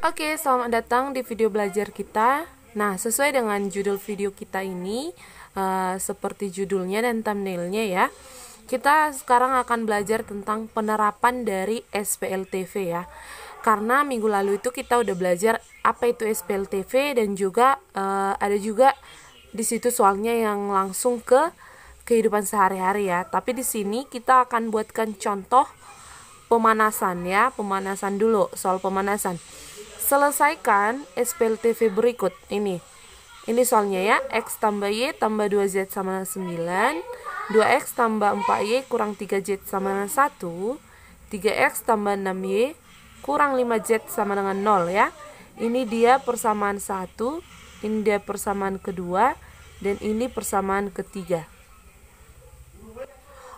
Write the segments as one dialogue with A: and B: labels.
A: Oke, selamat datang di video belajar kita. Nah, sesuai dengan judul video kita ini, seperti judulnya dan thumbnailnya ya, kita sekarang akan belajar tentang penerapan dari SPLTV ya. Karena minggu lalu itu kita udah belajar apa itu SPLTV dan juga ada juga di situ soalnya yang langsung ke kehidupan sehari-hari ya. Tapi di sini kita akan buatkan contoh pemanasan ya, pemanasan dulu, soal pemanasan. Selesaikan SPLTV berikut ini soalnya ya. X tambah Y tambah 2Z sama 9, 2X tambah 4Y kurang 3Z sama dengan 1, 3X tambah 6Y kurang 5Z sama dengan 0 ya. Ini dia persamaan 1, ini dia persamaan kedua, dan ini persamaan ketiga.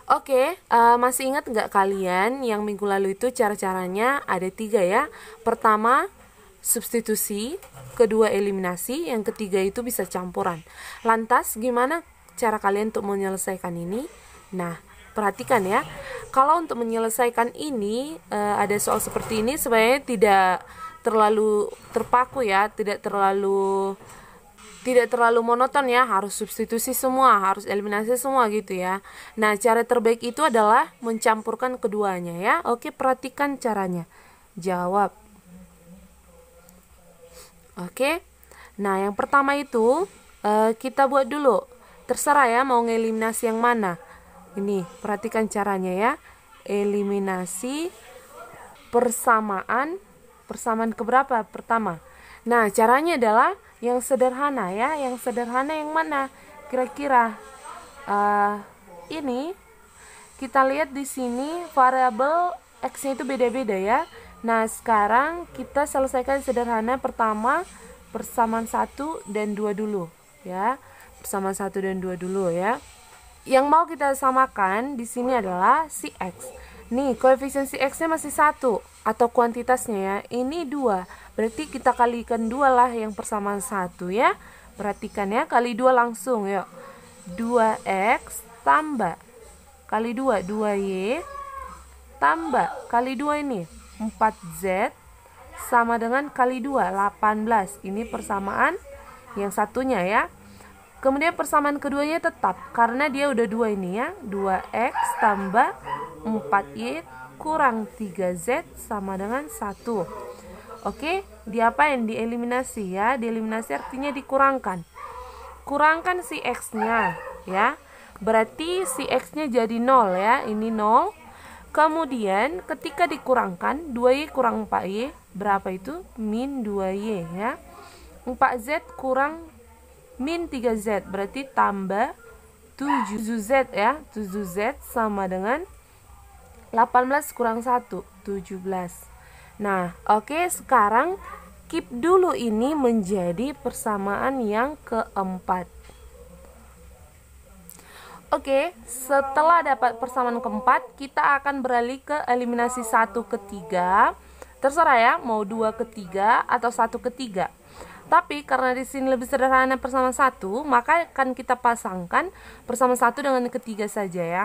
A: Oke, masih ingat nggak kalian yang minggu lalu itu cara-caranya ada 3 ya. Pertama, substitusi, kedua eliminasi, yang ketiga itu bisa campuran. Lantas gimana cara kalian untuk menyelesaikan ini? Nah, perhatikan ya. Kalau untuk menyelesaikan ini ada soal seperti ini sebenarnya tidak terlalu terpaku ya, tidak terlalu monoton ya, harus substitusi semua, harus eliminasi semua gitu ya. Nah, cara terbaik itu adalah mencampurkan keduanya ya. Oke, perhatikan caranya. Jawab. Oke, nah yang pertama itu kita buat dulu. Terserah ya mau ngeliminasi yang mana. Ini perhatikan caranya ya. Eliminasi persamaan keberapa? Pertama. Nah caranya adalah yang sederhana ya. Yang sederhana yang mana? Kira-kira ini kita lihat di sini variabel x-nya itu beda-beda ya. Nah, sekarang kita selesaikan sederhana pertama persamaan 1 dan 2 dulu ya. Persamaan 1 dan 2 dulu ya. Yang mau kita samakan di sini adalah si x. Nih, koefisien si x-nya masih 1 atau kuantitasnya ya. Ini 2. Berarti kita kalikan 2 lah yang persamaan 1 ya. Perhatikan ya, kali 2 langsung yuk. 2x tambah kali 2 2y tambah kali 2 ini 4Z sama dengan kali 2 18. Ini persamaan yang satunya ya. Kemudian persamaan keduanya tetap karena dia udah 2 ini ya. 2x tambah 4y kurang 3z sama dengan 1. Oke, diapain? Dieliminasi ya. Dieliminasi artinya dikurangkan. Kurangkan si x-nya ya. Berarti si x-nya jadi 0 ya. Ini 0. Kemudian ketika dikurangkan 2y kurang 4y berapa itu? Min 2y ya. 4z kurang min 3z berarti tambah 7z ya. 7z sama dengan 18 kurang 1 17. Nah oke, sekarang keep dulu ini menjadi persamaan yang keempat. Oke, setelah dapat persamaan keempat, kita akan beralih ke eliminasi 1 ke 3. Terserah ya, mau 2 ke 3 atau 1 ke 3. Tapi karena di sini lebih sederhana persamaan 1, maka akan kita pasangkan persamaan 1 dengan ketiga saja ya.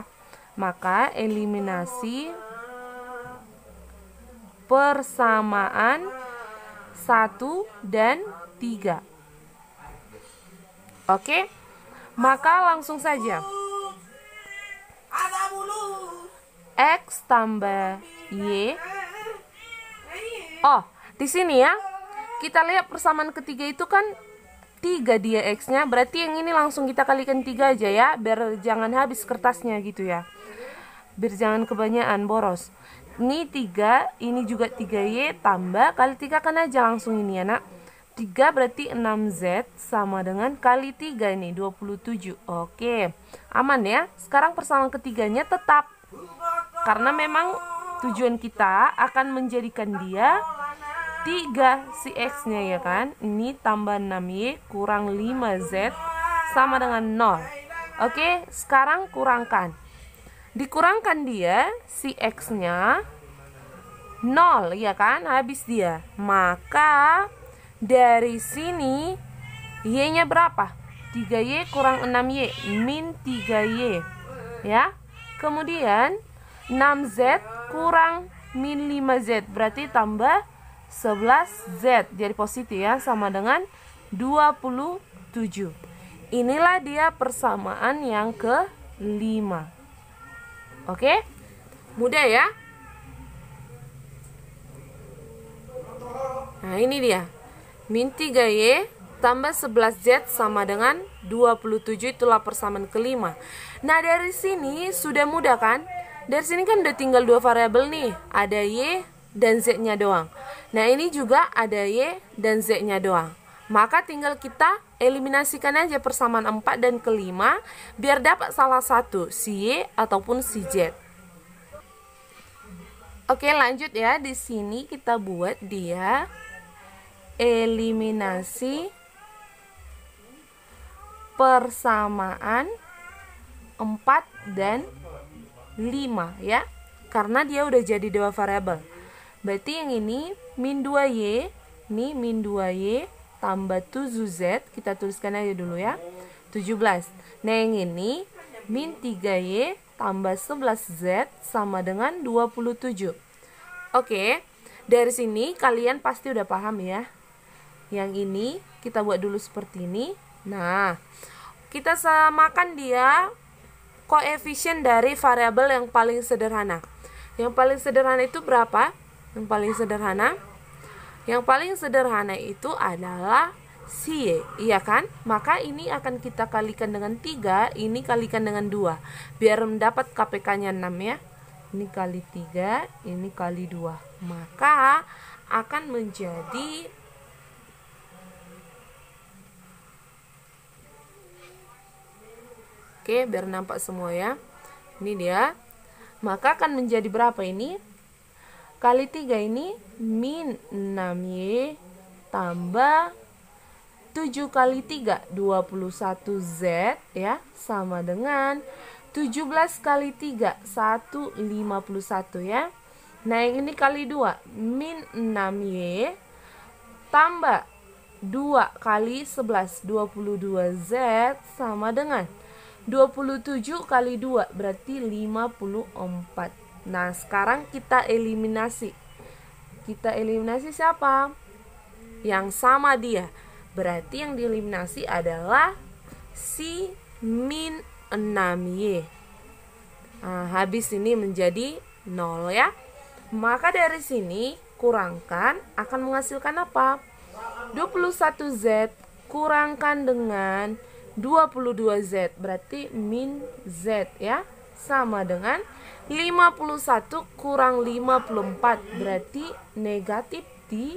A: Maka eliminasi persamaan 1 dan 3. Oke, maka langsung saja. X tambah Y. Oh, di sini ya. Kita lihat persamaan ketiga itu kan 3 dia X-nya. Berarti yang ini langsung kita kalikan 3 aja ya. Biar jangan habis kertasnya gitu ya. Biar jangan kebanyakan boros. Ini 3, ini juga 3Y tambah kali 3 kan aja langsung ini ya nak. 3 berarti 6Z sama dengan kali 3 ini 27. Oke, aman ya. Sekarang persamaan ketiganya tetap. Karena memang tujuan kita akan menjadikan dia 3 si X-nya ya kan. Ini tambah 6Y kurang 5Z sama dengan 0. Oke, sekarang kurangkan. Dikurangkan dia si X-nya 0 ya kan, habis dia. Maka dari sini Y-nya berapa? 3Y kurang 6Y min 3Y ya. Kemudian 6Z kurang min 5Z berarti tambah 11Z jadi positif ya, sama dengan 27. Inilah dia persamaan yang kelima. Oke? Mudah ya? Nah, ini dia. Min 3Y tambah 11Z sama dengan 27, itulah persamaan kelima. Nah, dari sini sudah mudah kan? Dari sini kan udah tinggal dua variabel nih. Ada Y dan Z-nya doang. Nah, ini juga ada Y dan Z-nya doang. Maka tinggal kita eliminasikan aja persamaan 4 dan kelima biar dapat salah satu, si Y ataupun si Z. Oke, lanjut ya. Di sini kita buat dia eliminasi persamaan 4 dan 5 ya. Karena dia udah jadi dua variabel. Berarti yang ini min 2Y, ini min 2Y tambah 7Z, kita tuliskan aja dulu ya, 17. Nah, yang ini min 3Y tambah 11Z sama dengan 27. Oke, dari sini kalian pasti udah paham ya. Yang ini kita buat dulu seperti ini. Nah, kita samakan dia koefisien dari variabel yang paling sederhana. Yang paling sederhana itu berapa? Yang paling sederhana? Yang paling sederhana itu adalah si Y, iya kan? Maka ini akan kita kalikan dengan 3, ini kalikan dengan 2. Biar mendapat KPK-nya 6 ya. Ini kali 3, ini kali 2. Maka akan menjadi Oke, biar nampak semua ya. Ini dia. Maka akan menjadi berapa ini? Kali 3 ini min 6Y tambah 7 kali 3, 21Z ya, sama dengan 17 kali 3, 151 ya. Nah, yang ini kali 2, min 6Y tambah 2 kali 11, 22Z sama dengan 27 kali 2, berarti 54. Nah, sekarang kita eliminasi. Kita eliminasi siapa? Yang sama dia. Berarti yang dieliminasi adalah si min 6Y. Nah, habis ini menjadi 0 ya. Maka dari sini kurangkan akan menghasilkan apa? 21Z kurangkan dengan 22Z, berarti min Z ya, sama dengan 51 kurang 54, berarti negatif di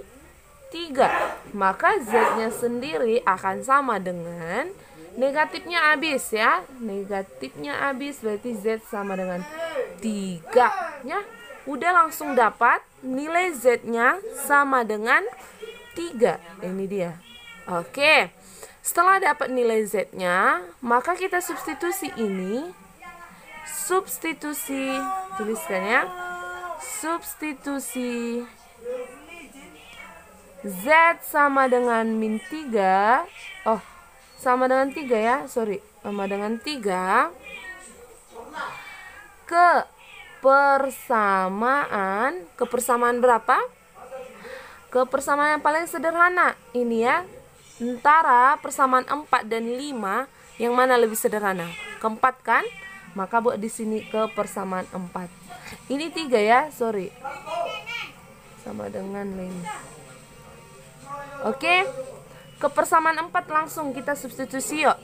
A: 3. Maka Z-nya sendiri akan sama dengan negatifnya habis ya. Negatifnya habis berarti Z sama dengan 3 ya. Udah langsung dapat nilai Z-nya sama dengan 3. Ini dia. Oke. Setelah dapat nilai Z-nya, maka kita substitusi ini. Substitusi, tuliskan ya. Substitusi Z sama dengan min 3. Oh, sama dengan 3 ya, sorry. Sama dengan 3 ke persamaan berapa? Ke persamaan yang paling sederhana. Ini ya. Antara persamaan 4 dan 5, yang mana lebih sederhana? Keempat kan? Maka buat di sini ke persamaan 4. Ini 3 ya, sorry. Sama dengan 5. Oke. Ke persamaan 4 langsung kita substitusi yuk.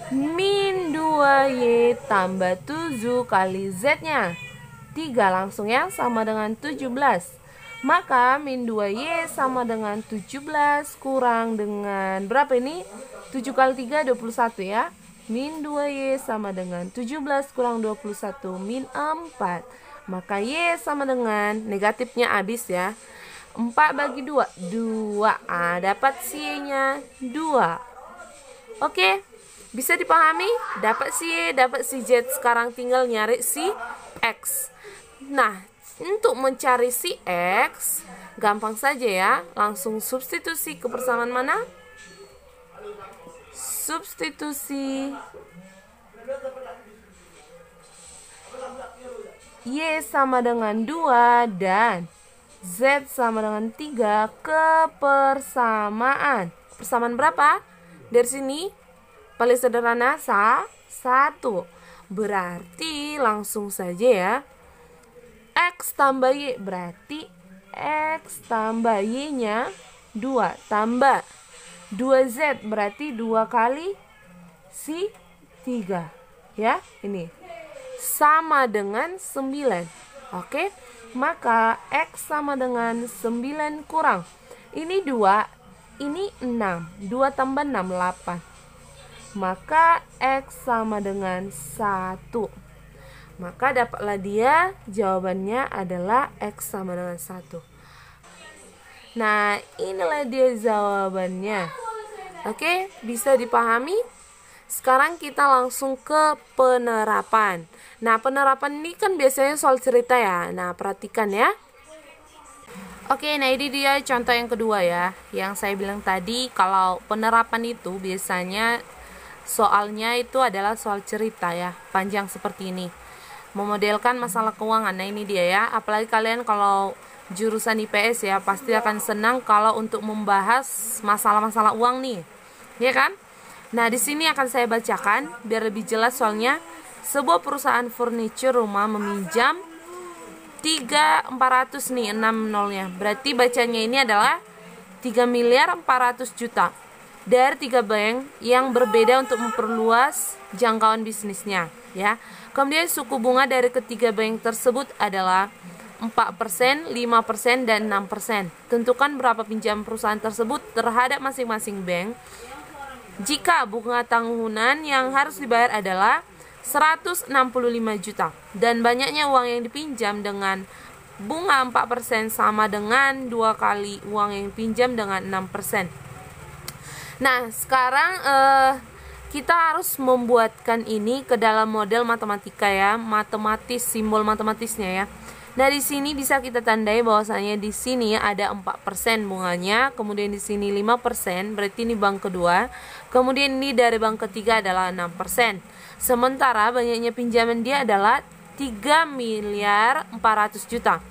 A: Min 2Y tambah 7 kali Z-nya 3 langsung ya, sama dengan 17. Maka min 2Y sama dengan 17 kurang dengan berapa ini? 7 kali 3, 21 ya. Min 2Y sama dengan 17 kurang 21, min 4. Maka Y sama dengan, negatifnya habis ya, 4 bagi 2, 2. Dapat si Y-nya 2. Oke, bisa dipahami? Dapat si Y, dapat si Z. Sekarang tinggal nyari si X. Nah, untuk mencari si X, gampang saja ya. Langsung substitusi ke persamaan mana? Substitusi Y sama dengan 2 dan Z sama dengan 3 ke persamaan. Persamaan berapa? Dari sini paling sederhana 1. Berarti langsung saja ya. X tambah Y berarti X tambah Y-nya 2 tambah 2Z berarti 2 kali si 3 ya, ini sama dengan 9. Oke, maka X sama dengan 9 kurang ini 2, ini 6. 2 tambah 6 8. Maka X sama dengan 1. Maka dapatlah dia, jawabannya adalah X sama dengan 1. Nah, inilah dia jawabannya. Oke, bisa dipahami? Sekarang kita langsung ke penerapan. Nah, penerapan ini kan biasanya soal cerita ya. Nah, perhatikan ya. Oke, nah ini dia contoh yang kedua ya. Yang saya bilang tadi, kalau penerapan itu biasanya soalnya itu adalah soal cerita ya, panjang seperti ini. Memodelkan masalah keuangan. Nah, ini dia ya. Apalagi kalian kalau jurusan IPS ya, pasti akan senang kalau untuk membahas masalah-masalah uang nih. Ya kan? Nah, di sini akan saya bacakan biar lebih jelas soalnya. Sebuah perusahaan furniture rumah meminjam 3.400 nih, 6 nolnya. Berarti bacanya ini adalah 3.400.000.000 dari 3 bank yang berbeda untuk memperluas jangkauan bisnisnya, ya. Kemudian suku bunga dari ketiga bank tersebut adalah 4%, 5%, dan 6%. Tentukan berapa pinjam perusahaan tersebut terhadap masing-masing bank. Jika bunga tahunan yang harus dibayar adalah 165 juta dan banyaknya uang yang dipinjam dengan bunga 4% sama dengan 2 kali uang yang dipinjam dengan 6%. Nah, sekarang kita harus membuatkan ini ke dalam model matematika ya, matematis, simbol matematisnya ya. Nah, di sini bisa kita tandai bahwasanya di sini ada 4% bunganya, kemudian di sini 5%, berarti ini bank kedua. Kemudian ini dari bank ketiga adalah 6%. Sementara banyaknya pinjaman dia adalah 3.400.000.000.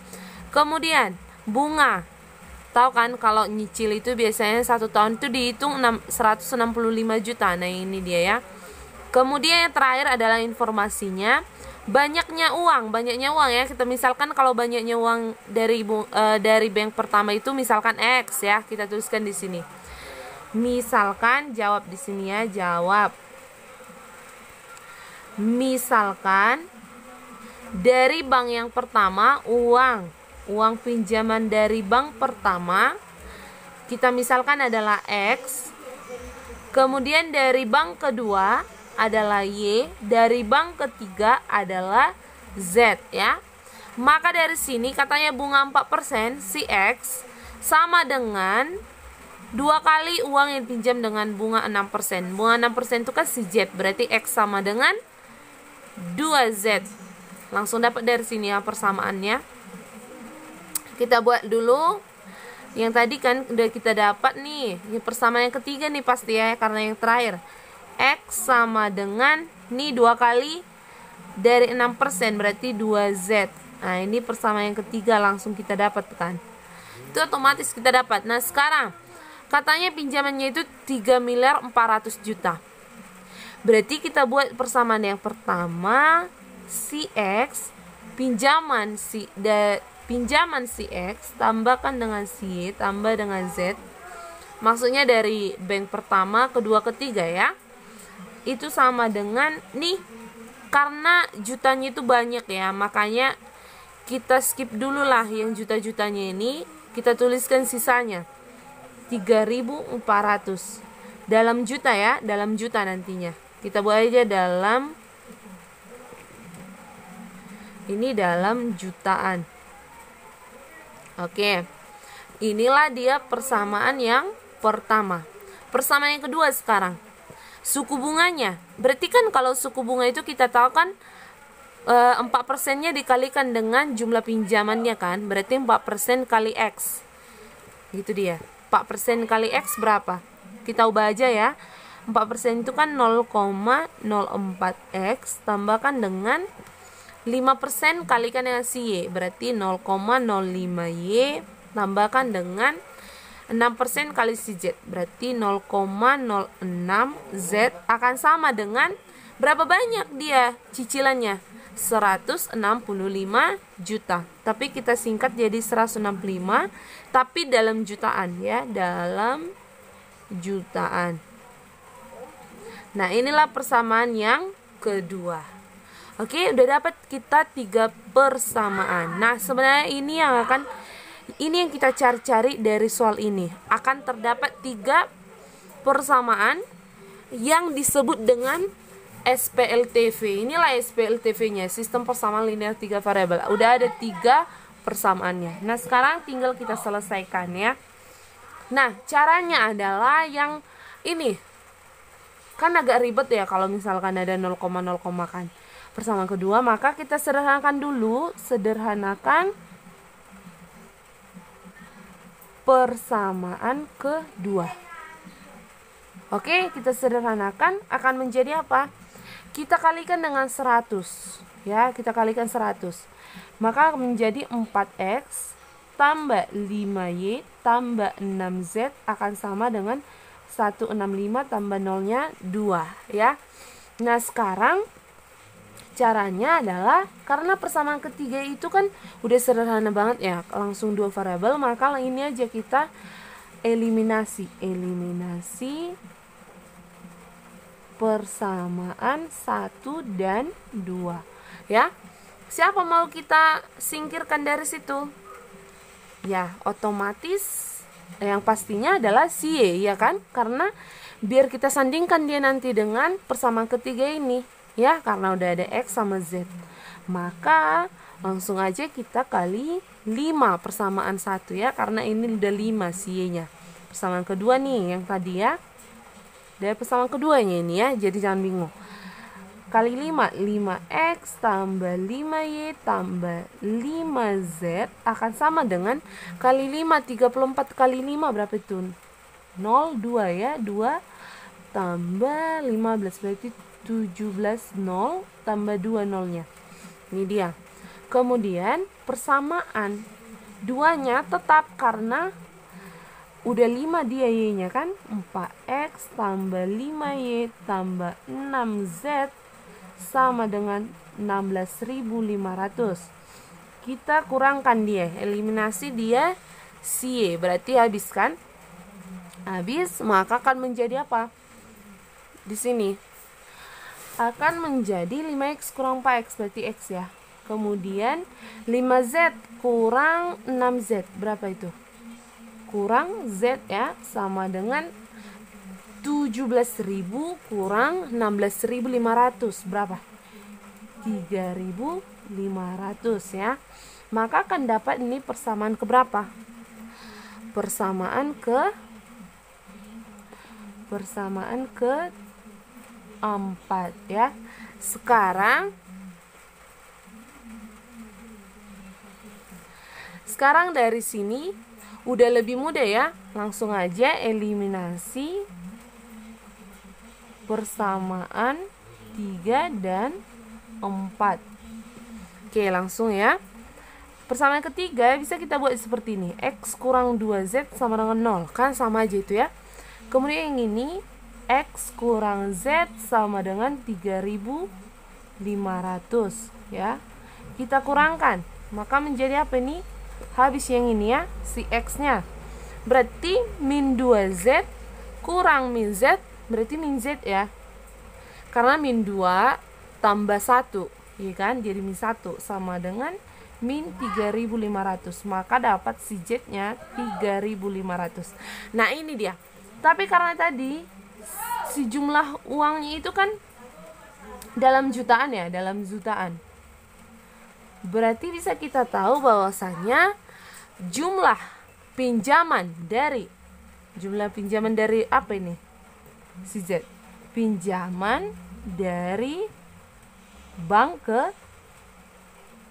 A: Kemudian bunga. Tahu kan kalau nyicil itu biasanya 1 tahun itu dihitung 165 juta. Nah, ini dia ya. Kemudian yang terakhir adalah informasinya. Banyaknya uang ya. Kita misalkan kalau banyaknya uang dari bank pertama itu misalkan X ya, kita tuliskan di sini. Misalkan jawab di sini ya, jawab. Misalkan dari bank yang pertama uang pinjaman dari bank pertama kita misalkan adalah X. Kemudian dari bank kedua adalah Y, dari bank ketiga adalah Z ya. Maka dari sini katanya bunga 4% si X sama dengan 2 kali uang yang pinjam dengan bunga 6%. Bunga 6% itu kan si Z, berarti X sama dengan 2Z. Langsung dapat dari sini ya persamaannya. Kita buat dulu. Yang tadi kan udah kita dapat nih. Ini persamaan yang ketiga nih pasti ya, karena yang terakhir. X sama dengan ini 2 kali dari 6% berarti 2Z. Nah, ini persamaan yang ketiga langsung kita dapat kan. Itu otomatis kita dapat. Nah, sekarang katanya pinjamannya itu 3.400.000.000. Berarti kita buat persamaan yang pertama, si X pinjaman si X tambahkan dengan si Y tambah dengan Z. Maksudnya dari bank pertama, kedua, ketiga ya. Itu sama dengan nih, karena jutanya itu banyak ya, makanya kita skip dulu lah yang juta-jutanya ini, kita tuliskan sisanya 3.400 dalam juta ya, dalam juta nantinya kita buat aja dalam ini dalam jutaan. Oke, inilah dia persamaan yang pertama. Persamaan yang kedua sekarang, suku bunganya. Berarti kan kalau suku bunga itu kita tahu kan 4%-nya dikalikan dengan jumlah pinjamannya kan. Berarti 4% kali X. Gitu dia. 4% kali X berapa? Kita ubah aja ya. 4% itu kan 0,04X tambahkan dengan 5% kalikan dengan si Y, berarti 0,05 Y tambahkan dengan 6% kali si Z, berarti 0,06 Z akan sama dengan berapa banyak dia cicilannya? 165 juta. Tapi kita singkat jadi 165, tapi dalam jutaan ya, dalam jutaan. Nah, inilah persamaan yang kedua. Oke, udah dapat kita 3 persamaan. Nah, sebenarnya ini yang kita cari-cari dari soal ini. Akan terdapat 3 persamaan yang disebut dengan SPLTV. Inilah SPLTV-nya, sistem persamaan linear 3 variabel. Udah ada 3 persamaannya. Nah, sekarang tinggal kita selesaikan ya. Nah, caranya adalah yang ini. Kan agak ribet ya kalau misalkan ada 0,0 kan. Persamaan kedua, maka kita sederhanakan dulu. Sederhanakan persamaan kedua. Oke, kita sederhanakan akan menjadi apa? Kita kalikan dengan 100. Ya, kita kalikan 100. Maka menjadi 4x tambah 5y tambah 6z akan sama dengan 165 tambah 0-nya 2 ya. Nah, sekarang caranya adalah karena persamaan ketiga itu kan udah sederhana banget ya, langsung 2 variabel, maka ini aja kita eliminasi persamaan 1 dan 2 ya. Siapa mau kita singkirkan dari situ? Ya, otomatis yang pastinya adalah si Y ya kan, karena biar kita sandingkan dia nanti dengan persamaan ketiga ini ya, karena udah ada X sama Z, maka langsung aja kita kali 5 persamaan 1 ya, karena ini udah 5 si Y nya. Persamaan kedua nih yang tadi ya, dari persamaan keduanya ini ya, jadi jangan bingung. Kali 5, 5x tambah 5y tambah 5z akan sama dengan kali 5, 34 kali 5 berapa itu? 0, 2 ya, 2 tambah 15 berarti 17, 0 tambah 2 nolnya. Ini dia. Kemudian persamaan 2-nya tetap karena udah 5 dia y-nya kan, 4x tambah 5y tambah 6z sama dengan 16.500. Kita kurangkan dia, eliminasi dia si Y, berarti habis kan? Habis, maka akan menjadi apa? Di sini akan menjadi 5x kurang 4x berarti x ya. Kemudian 5z kurang 6z berapa itu? Kurang z ya, sama dengan 17.000 kurang 16.500 berapa? 3.500 ya. Maka akan dapat ini persamaan ke berapa? Persamaan ke 4 ya. Sekarang dari sini udah lebih mudah ya, langsung aja eliminasi persamaan 3 dan 4. Oke, langsung ya. Persamaan ketiga bisa kita buat seperti ini, x kurang 2z sama dengan 0, kan sama aja itu ya. Kemudian yang ini x kurang z sama dengan 3.500 ya. Kita kurangkan, maka menjadi apa ini? Habis yang ini ya, si x nya berarti min 2z kurang min z, berarti min z ya, karena min 2 tambah 1 ya kan, jadi min 1 sama dengan min 3.500, maka dapat si z nya 3.500. Nah ini dia. Tapi karena tadi si jumlah uangnya itu kan dalam jutaan ya, dalam jutaan, berarti bisa kita tahu bahwasanya jumlah pinjaman dari apa ini? Si Z. Pinjaman dari bank ke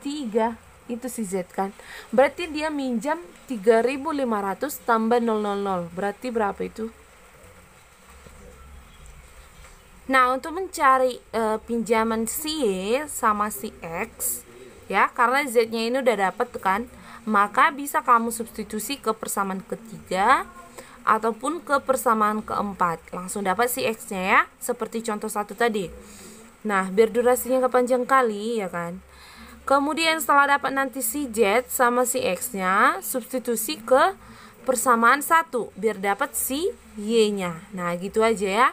A: 3 itu si Z kan. Berarti dia minjam 3.500 tambah 000. Berarti berapa itu? Nah, untuk mencari pinjaman si Y sama si X, ya, karena Z-nya ini udah dapat kan. Maka bisa kamu substitusi ke persamaan ketiga ataupun ke persamaan keempat. Langsung dapat si X-nya ya, seperti contoh 1 tadi. Nah, biar durasinya kepanjang kali ya kan. Kemudian setelah dapat nanti si Z sama si X-nya, substitusi ke persamaan 1 biar dapat si Y-nya. Nah, gitu aja ya.